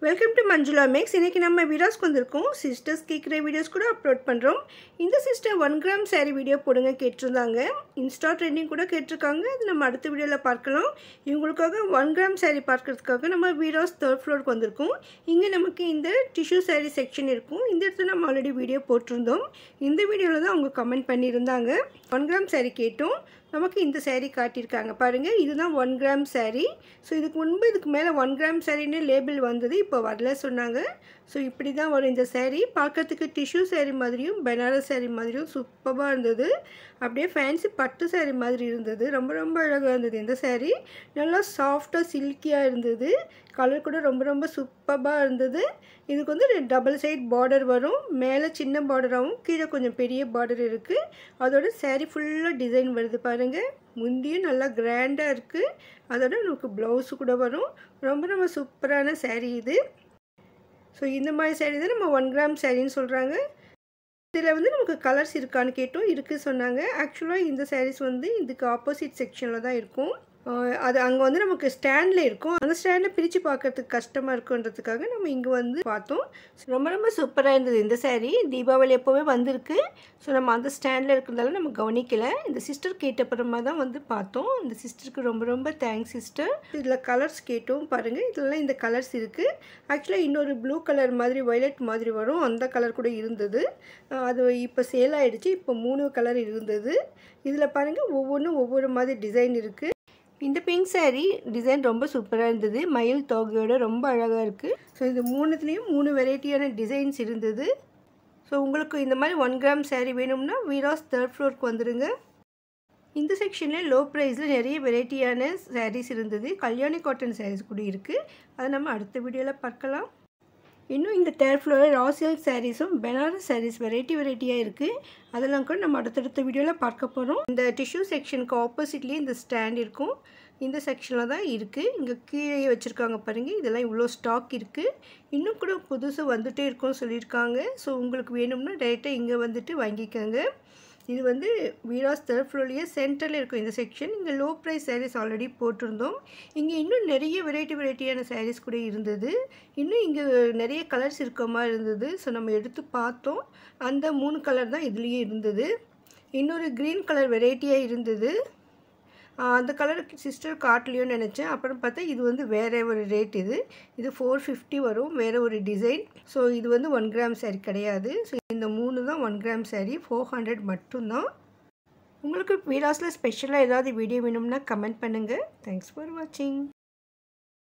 Welcome to Manjula maths. இன்றைக்கி நம்ம வீடியோஸ்க்கு வந்திருக்கோம். சிஸ்டர்ஸ் கேட்குற வீடியோஸ் கூட அப்லோட் பண்ணுறோம். இந்த சிஸ்டர் 1 கிராம் சாரீ வீடியோ போடுங்க கேட்டிருந்தாங்க. இன்ஸ்டா ட்ரெண்டிங் கூட கேட்டிருக்காங்க. அது நம்ம அடுத்த வீடியோவில் பார்க்கலாம். இவங்களுக்காக 1 கிராம் சாரீ பார்க்குறதுக்காக நம்ம வீடியோஸ் 3rd ஃப்ளோருக்கு வந்திருக்கோம். இங்கே நமக்கு இந்த டிஷ்யூ சாரீ செக்ஷன் இருக்கும். இந்த இடத்துல நம்ம ஆல்ரெடி வீடியோ போட்டிருந்தோம். இந்த வீடியோவில் தான் அவங்க கமெண்ட் பண்ணியிருந்தாங்க. 1 கிராம் சாரீ கேட்டோம். நமக்கு இந்த சாரீ காட்டியிருக்காங்க பாருங்கள். இதுதான் 1 கிராம் சாரீ. ஸோ இதுக்கு மேலே 1 கிராம் சாரீன்னு லேபிள் வந்தது, இப்போ வரல சொன்னாங்க. ஸோ இப்படி தான் வரும் இந்த சாரீ. பார்க்கறதுக்கு டிஷ்யூ சாரீ மாதிரியும் பனாரஸ் சாரீ மாதிரியும் சூப்பராக இருந்தது. அப்படியே ஃபேன்சி பட்டு சாரீ மாதிரி இருந்தது. ரொம்ப ரொம்ப அழகாக இருந்தது இந்த சாரீ. நல்லா சாஃப்டாக சில்கியாக இருந்தது. கலர் கூட ரொம்ப ரொம்ப சூப்பராக இருந்தது. இதுக்கு வந்து டபுள் சைட் பார்டர் வரும். மேலே சின்ன பார்டராகவும் கீழே கொஞ்சம் பெரிய பார்டர் இருக்குது. அதோட சாரீ ஃபுல்லாக டிசைன் வருது பாருங்கள். முந்தியும் நல்லா கிராண்டாக இருக்குது. அதோட நமக்கு ப்ளவுஸு கூட வரும். ரொம்ப ரொம்ப சூப்பரான சாரீ இது. ஸோ இந்த மாதிரி சாரீ தான் நம்ம 1 கிராம் சாரின்னு சொல்கிறாங்க. இதில் வந்து நமக்கு கலர்ஸ் இருக்கான்னு கேட்டோம். இருக்குது சொன்னாங்க. ஆக்சுவலாக இந்த சாரீஸ் வந்து இதுக்கு ஆப்போசிட் செக்ஷனில் தான் இருக்கும். அது அங்கே வந்து நமக்கு ஸ்டாண்டில் இருக்கும். அந்த ஸ்டாண்டில் பிரித்து பார்க்கறதுக்கு கஷ்டமாக இருக்குன்றதுக்காக நம்ம இங்கே வந்து பார்த்தோம். ரொம்ப ரொம்ப சூப்பராக இருந்தது இந்த சாரீ. தீபாவளி எப்போவே வந்திருக்கு. ஸோ நம்ம அந்த ஸ்டாண்டில் இருக்கிறதால நம்ம கவனிக்கலை. இந்த சிஸ்டர் கேட்டப்புறமா தான் வந்து பார்த்தோம். இந்த சிஸ்டருக்கு ரொம்ப ரொம்ப தேங்க்ஸ் சிஸ்டர். இதில் கலர்ஸ் கேட்டோம் பாருங்கள். இதெல்லாம் இந்த கலர்ஸ் இருக்குது. ஆக்சுவலாக இன்னொரு ப்ளூ கலர் மாதிரி வயலட் மாதிரி வரும், அந்த கலர் கூட இருந்தது. அது இப்போ சேல் ஆகிடுச்சு. இப்போ 3 கலர் இருந்தது. இதில் பாருங்கள் ஒவ்வொன்றும் ஒவ்வொரு மாதிரி டிசைன் இருக்குது. இந்த பிங்க் சாரீ டிசைன் ரொம்ப சூப்பராக இருந்தது. மயில் தொகையோட ரொம்ப அழகாக இருக்குது. ஸோ இது 3த்துலேயும் 3 வெரைட்டியான டிசைன்ஸ் இருந்தது. ஸோ உங்களுக்கு இந்த மாதிரி 1 கிராம் சாரீ வேணும்னா வீராஸ் 3rd ஃப்ளோருக்கு வந்துடுங்க. இந்த செக்ஷனில் லோ ப்ரைஸில் நிறைய வெரைட்டியான சாரீஸ் இருந்தது. கல்யாணி காட்டன் சாரீஸ் கூட இருக்குது. அதை நம்ம அடுத்த வீடியோவில் பார்க்கலாம். இன்னும் இந்த 3rd ஃப்ளோரில் ரா சில்க் சாரீஸும் பனாரஸ் சாரீஸ் வெரைட்டியாக இருக்குது. அதெல்லாம் கூட நம்ம அடுத்தடுத்த வீடியோவில் பார்க்க போகிறோம். இந்த டிஷ்யூ செக்ஷனுக்கு ஆப்போசிட்லேயே இந்த ஸ்டாண்ட் இருக்கும். இந்த செக்ஷனில் தான் இருக்குது. இங்கே கீழே வச்சுருக்காங்க பாருங்கள். இதெல்லாம் இவ்வளோ ஸ்டாக் இருக்குது. இன்னும் கூட புதுசு வந்துகிட்டே இருக்கும்னு சொல்லியிருக்காங்க. ஸோ உங்களுக்கு வேணும்னா டைரெக்டாக இங்கே வந்துட்டு வாங்கிக்கோங்க. இது வந்து வீராஸ் 3rd ஃப்ளோர்லேயே சென்டரில் இருக்கும் இந்த செக்ஷன். இங்கே லோ ப்ரைஸ் சாரீஸ் ஆல்ரெடி போட்டிருந்தோம். இங்கே இன்னும் நிறைய வெரைட்டியான சாரீஸ் கூட இருந்தது. இன்னும் இங்கே நிறைய கலர்ஸ் இருக்க மாதிரி இருந்தது. ஸோ நம்ம எடுத்து பார்த்தோம். அந்த 3 கலர் தான் இதுலேயே இருந்தது. இன்னொரு க்ரீன் கலர் வெரைட்டியாக இருந்தது. அந்த கலருக்கு சிஸ்டர் காட்டலையோன்னு நினச்சேன். அப்புறம் பார்த்தா இது வந்து வேறு ஒரு ரேட். இது 450 வரும். வேறு ஒரு டிசைன். ஸோ இது வந்து 1 கிராம் சாரீ கிடையாது. ஸோ இந்த 3 தான் 1 கிராம் சாரீ. 400 மட்டும்தான். உங்களுக்கு வீராஸில் ஸ்பெஷலாக ஏதாவது வீடியோ வேணும்னா கமெண்ட் பண்ணுங்கள். தேங்க்ஸ் ஃபார் வாட்சிங்.